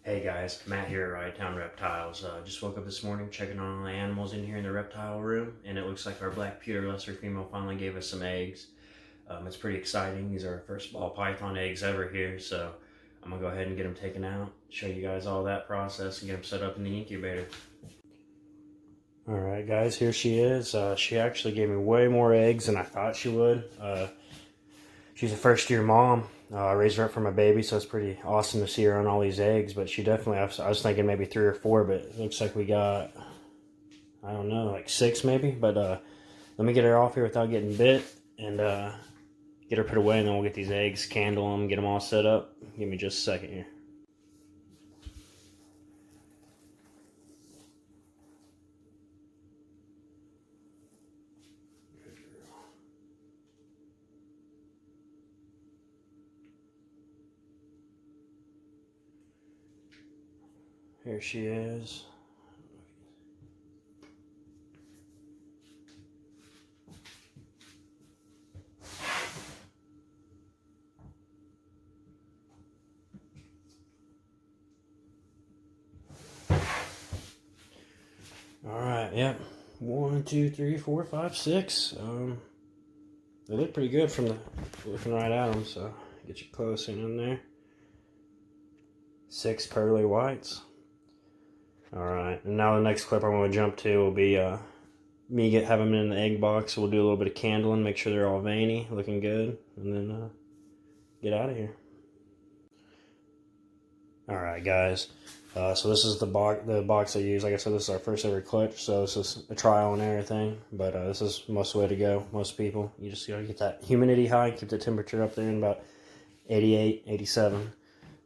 Hey guys, Matt here at Ride Town Reptiles. Just woke up this morning checking on all the animals in here in the reptile room, and it looks like our black pewter lesser female finally gave us some eggs. It's pretty exciting. These are our first ball python eggs ever here, so I'm gonna go ahead and get them taken out, show you guys all that process, and get them set up in the incubator. Alright guys, here she is. She actually gave me way more eggs than I thought she would. She's a first-year mom. I raised her up for my baby, so it's pretty awesome to see her on all these eggs. But she definitely, I was thinking maybe 3 or 4, but it looks like we got, I don't know, like 6 maybe. But let me get her off here without getting bit and get her put away, and then we'll get these eggs, candle them, get them all set up. Give me just a second here. Here she is. Alright, yep. 1, 2, 3, 4, 5, 6. They look pretty good from looking right at them, so get you close in there. 6 pearly whites. Alright, and now the next clip I'm going to jump to will be me have them in the egg box. We'll do a little bit of candling, make sure they're all veiny, looking good, and then get out of here. Alright guys, so this is the box I use. Like I said, this is our first ever clutch, so this is a trial and everything, but this is most way to go. Most people, you just gotta get that humidity high, keep the temperature up there in about 88, 87.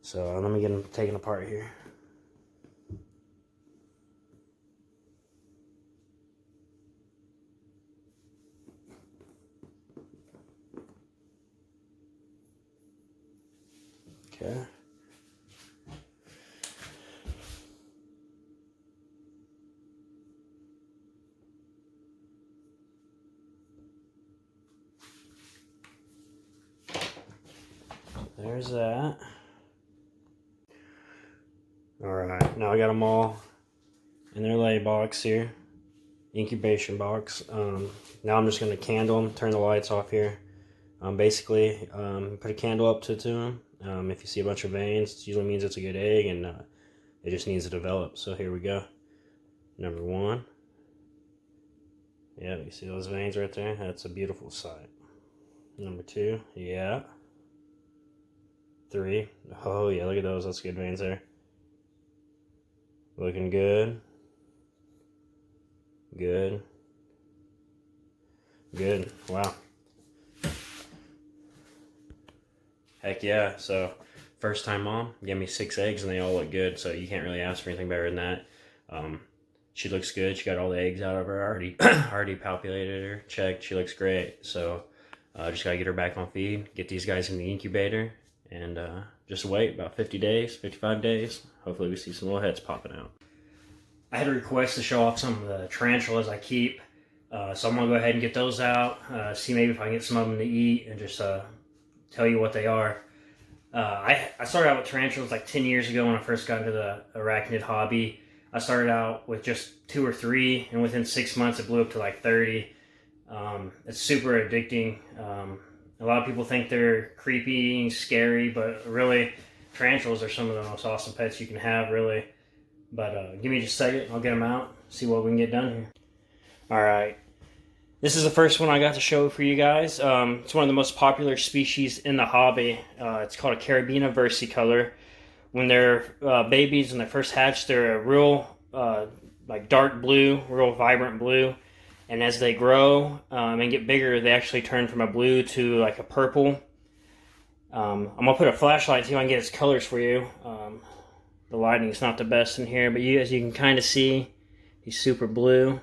So let me get them taken apart here. Okay. There's that. Alright, now I got them all in their lay box here. Incubation box. Now I'm just going to candle them, turn the lights off here. Basically, put a candle up to them. If you see a bunch of veins, it usually means it's a good egg, and it just needs to develop. So here we go. Number 1. Yeah, you see those veins right there? That's a beautiful sight. Number 2. Yeah. 3. Oh yeah, look at those. That's good veins there. Looking good. Good. Good. Wow. Heck yeah. So first time mom gave me 6 eggs and they all look good, so you can't really ask for anything better than that. She looks good. She got all the eggs out of her. Already palpated her, checked. She looks great. So just gotta get her back on feed, get these guys in the incubator, and just wait about 50 days, 55 days. Hopefully we see some little heads popping out. I had a request to show off some of the tarantulas I keep, so I'm gonna go ahead and get those out, see maybe if I can get some of them to eat, and just tell you what they are. I started out with tarantulas like 10 years ago when I first got into the arachnid hobby. I started out with just 2 or 3, and within 6 months it blew up to like 30. It's super addicting. A lot of people think they're creepy and scary, but really, tarantulas are some of the most awesome pets you can have, really. But give me just a second, I'll get them out, see what we can get done here. Alright, this is the first one I got to show for you guys. It's one of the most popular species in the hobby. It's called a Carabina versicolor. When they're babies and they first hatch, they're a real like dark blue, real vibrant blue. And as they grow and get bigger, they actually turn from a blue to like a purple. I'm going to put a flashlight to see if I can get its colors for you. The lighting's not the best in here, but as you can kind of see, he's super blue.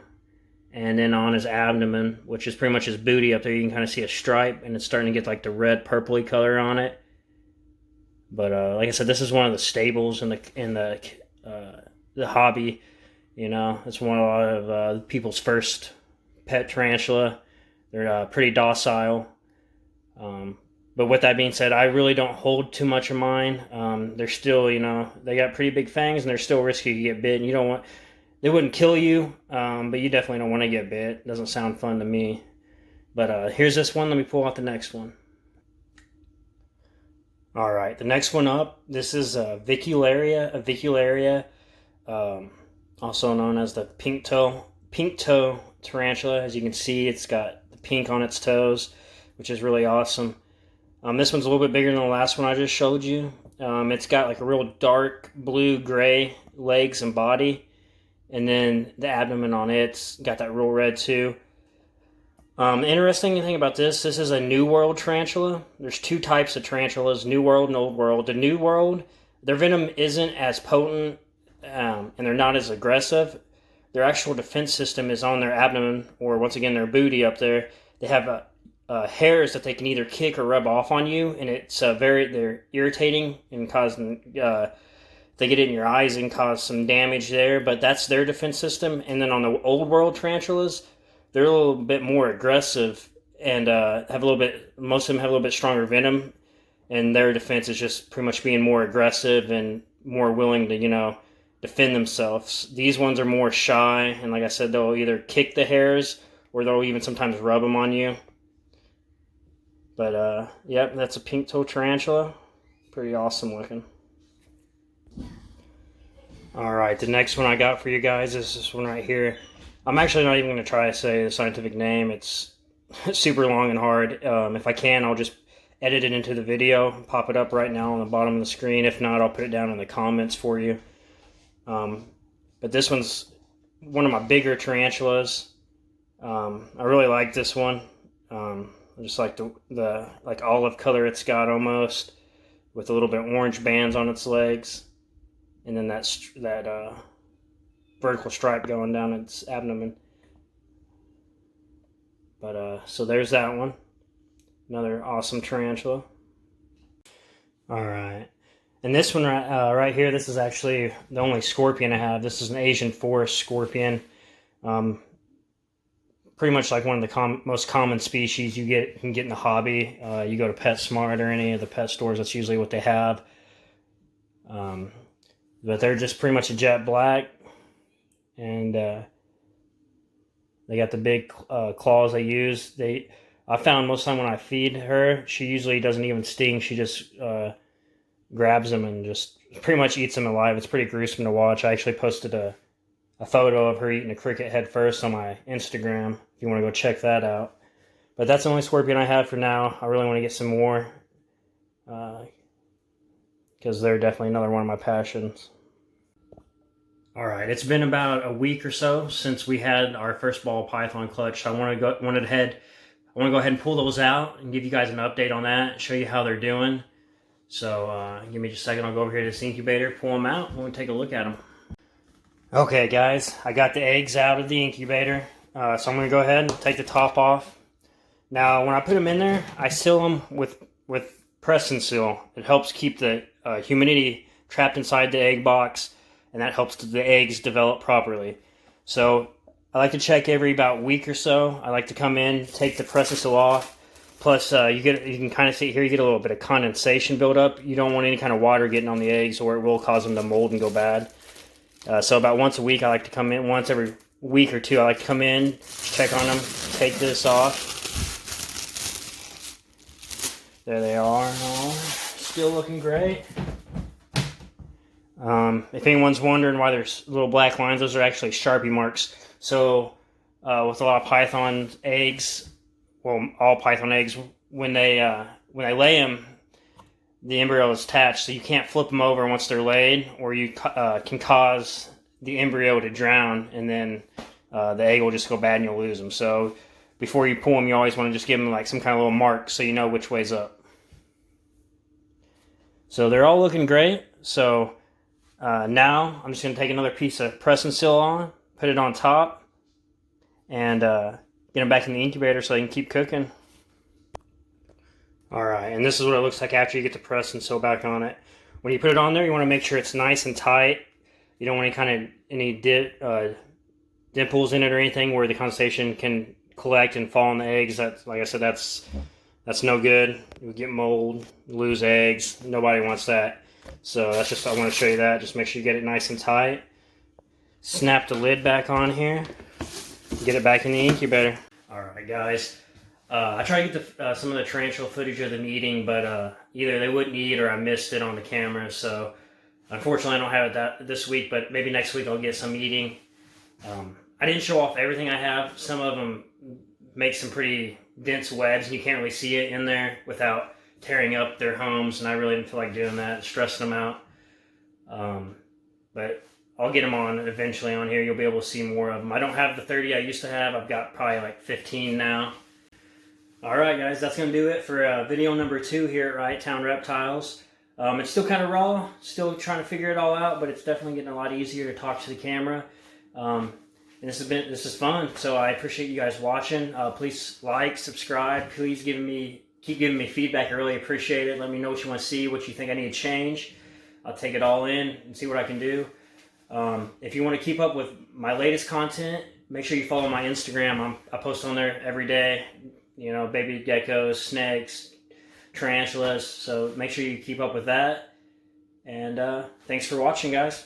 And then on his abdomen, which is pretty much his booty up there, you can kind of see a stripe, and it's starting to get like the red purpley color on it. But like I said, this is one of the staples in the hobby. You know, it's one of people's first pet tarantula. They're pretty docile. But with that being said, I really don't hold too much of mine. They're still, they got pretty big fangs and they're still risky to get bit. And you don't want, they wouldn't kill you, but you definitely don't want to get bit. It doesn't sound fun to me. But here's this one. Let me pull out the next one. All right, the next one up. This is a vicularia, also known as the pink toe tarantula. As you can see, it's got the pink on its toes, which is really awesome. This one's a little bit bigger than the last one I just showed you. It's got like a real dark blue-gray legs and body, and then the abdomen on it's got that real red too. The interesting thing about this is a New World tarantula. There's two types of tarantulas, New World and Old World. The New World, their venom isn't as potent, and they're not as aggressive. Their actual defense system is on their abdomen, or once again, their booty up there. They have hairs that they can either kick or rub off on you, and it's they're irritating and causing, they get it in your eyes and cause some damage there, but that's their defense system. And then on the Old World tarantulas, they're a little bit more aggressive and have a little bit. Most of them have a little bit stronger venom, and their defense is just pretty much being more aggressive and more willing to, defend themselves. These ones are more shy, and like I said, they'll either kick the hairs or they'll even sometimes rub them on you. But yep, that's a pink toe tarantula. Pretty awesome looking. All right, the next one I got for you guys is this one right here. I'm actually not even going to try to say the scientific name. It's super long and hard. If I can, I'll just edit it into the video, pop it up right now on the bottom of the screen. If not, I'll put it down in the comments for you. But this one's one of my bigger tarantulas. I really like this one. I just like the like olive color it's got almost, with a little bit orange bands on its legs, and then that vertical stripe going down its abdomen. But so there's that one. Another awesome tarantula. All right. And this one right here, this is actually the only scorpion I have. This is an Asian forest scorpion. Pretty much like one of the most common species you can get in the hobby. You go to PetSmart or any of the pet stores, that's usually what they have. But they're just pretty much a jet black. And they got the big claws they use. I found most of the time when I feed her, she usually doesn't even sting. She just grabs them and just pretty much eats them alive. It's pretty gruesome to watch. I actually posted a photo of her eating a cricket head first on my Instagram, if you want to go check that out. But that's the only scorpion I have for now. I really want to get some more, because they're definitely another one of my passions. All right, it's been about a week or so since we had our first ball python clutch. So I want to go ahead and pull those out and give you guys an update on that, show you how they're doing. So give me just a second. I'll go over here to this incubator, pull them out, and we'll take a look at them. Okay, guys, I got the eggs out of the incubator. So I'm going to go ahead and take the top off. Now, when I put them in there, I seal them with press and seal. It helps keep the humidity trapped inside the egg box, and that helps the eggs develop properly. So I like to check every about week or so. I like to come in, take the press and seal off. Plus, you can kind of see here, you get a little bit of condensation buildup. You don't want any kind of water getting on the eggs, or it will cause them to mold and go bad. So about once a week, I like to come in. Once every week or two, I like to come in, check on them, take this off. There they are. Still looking great. If anyone's wondering why there's little black lines, those are actually Sharpie marks. So with a lot of python eggs, well, all python eggs, when they lay them, the embryo is attached, so you can't flip them over once they're laid, or you can cause the embryo to drown, and then the egg will just go bad and you'll lose them. So before you pull them, you always want to just give them like some kind of little mark so you know which way's up. So they're all looking great. So now I'm just going to take another piece of press and seal on, put it on top, and get them back in the incubator so they can keep cooking. Alright, and this is what it looks like after you get the press and seal back on it. When you put it on there, you want to make sure it's nice and tight. You don't want any dimples in it or anything where the condensation can collect and fall on the eggs. That's, like I said, that's That's no good. You get mold, lose eggs. Nobody wants that. So that's just, I want to show you that. Just make sure you get it nice and tight. Snap the lid back on here. Get it back in the incubator. Alright guys, I tried to get some of the tarantula footage of them eating, but either they wouldn't eat or I missed it on the camera, so unfortunately I don't have it this week, but maybe next week I'll get some eating. I didn't show off everything I have. Some of them make some pretty dense webs and you can't really see it in there without tearing up their homes, and I really didn't feel like doing that, stressing them out. But I'll get them on eventually on here. You'll be able to see more of them. I don't have the 30 I used to have. I've got probably like 15 now. Alright guys, that's going to do it for video number 2 here at Right Town Reptiles. It's still kind of raw, still trying to figure it all out, but it's definitely getting a lot easier to talk to the camera. And this is fun, so I appreciate you guys watching. Please like, subscribe, please keep giving me feedback. I really appreciate it. Let me know what you want to see, what you think I need to change. I'll take it all in and see what I can do. If you want to keep up with my latest content, make sure you follow my Instagram. I post on there every day. You know, baby geckos, snakes, tarantulas. So make sure you keep up with that. And thanks for watching, guys.